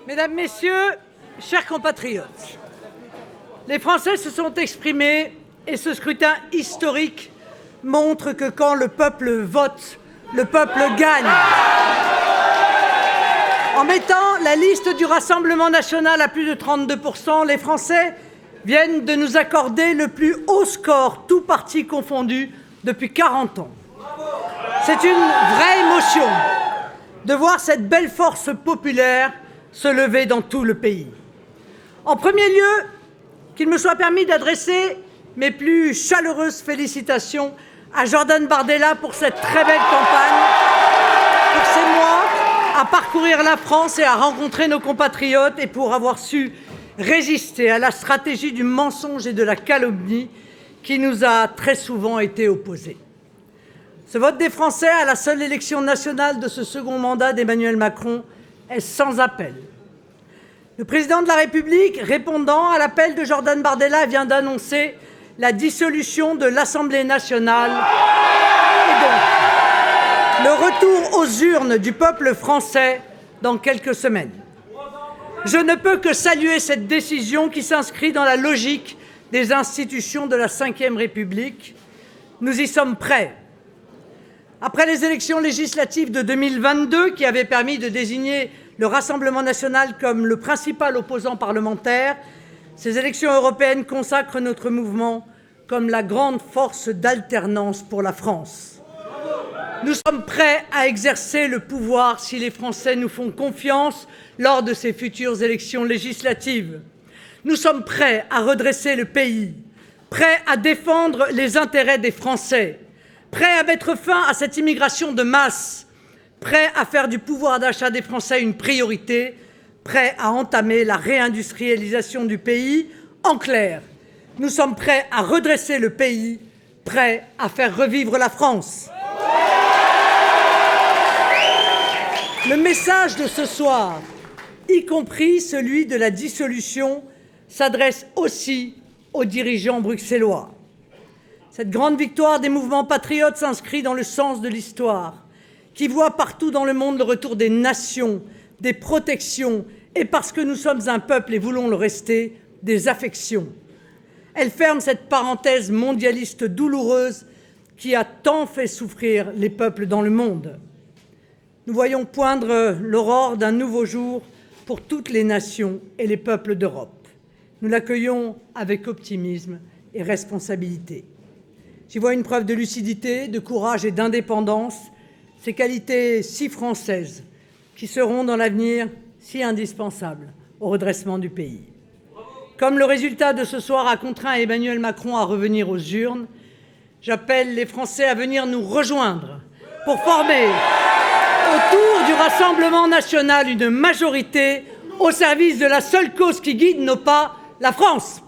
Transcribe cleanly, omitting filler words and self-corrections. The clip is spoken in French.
Mesdames, Messieurs, chers compatriotes, les Français se sont exprimés et ce scrutin historique montre que quand le peuple vote, le peuple gagne. En mettant la liste du Rassemblement national à plus de 32%, les Français viennent de nous accorder le plus haut score, tous partis confondus, depuis 40 ans. C'est une vraie émotion de voir cette belle force populaire se lever dans tout le pays. En premier lieu, qu'il me soit permis d'adresser mes plus chaleureuses félicitations à Jordan Bardella pour cette très belle campagne, pour ces mois à parcourir la France et à rencontrer nos compatriotes et pour avoir su résister à la stratégie du mensonge et de la calomnie qui nous a très souvent été opposée. Ce vote des Français à la seule élection nationale de ce second mandat d'Emmanuel Macron est sans appel. Le président de la République, répondant à l'appel de Jordan Bardella, vient d'annoncer la dissolution de l'Assemblée nationale et donc le retour aux urnes du peuple français dans quelques semaines. Je ne peux que saluer cette décision qui s'inscrit dans la logique des institutions de la Ve République. Nous y sommes prêts. Après les élections législatives de 2022, qui avaient permis de désigner le Rassemblement national comme le principal opposant parlementaire, ces élections européennes consacrent notre mouvement comme la grande force d'alternance pour la France. Nous sommes prêts à exercer le pouvoir si les Français nous font confiance lors de ces futures élections législatives. Nous sommes prêts à redresser le pays, prêts à défendre les intérêts des Français, prêts à mettre fin à cette immigration de masse, prêts à faire du pouvoir d'achat des Français une priorité, prêts à entamer la réindustrialisation du pays. En clair, nous sommes prêts à redresser le pays, prêts à faire revivre la France. Le message de ce soir, y compris celui de la dissolution, s'adresse aussi aux dirigeants bruxellois. Cette grande victoire des mouvements patriotes s'inscrit dans le sens de l'histoire, qui voit partout dans le monde le retour des nations, des protections, et parce que nous sommes un peuple et voulons le rester, des affections. Elle ferme cette parenthèse mondialiste douloureuse qui a tant fait souffrir les peuples dans le monde. Nous voyons poindre l'aurore d'un nouveau jour pour toutes les nations et les peuples d'Europe. Nous l'accueillons avec optimisme et responsabilité. J'y vois une preuve de lucidité, de courage et d'indépendance, ces qualités si françaises qui seront dans l'avenir si indispensables au redressement du pays. Comme le résultat de ce soir a contraint Emmanuel Macron à revenir aux urnes, j'appelle les Français à venir nous rejoindre pour former autour du Rassemblement national une majorité au service de la seule cause qui guide nos pas, la France.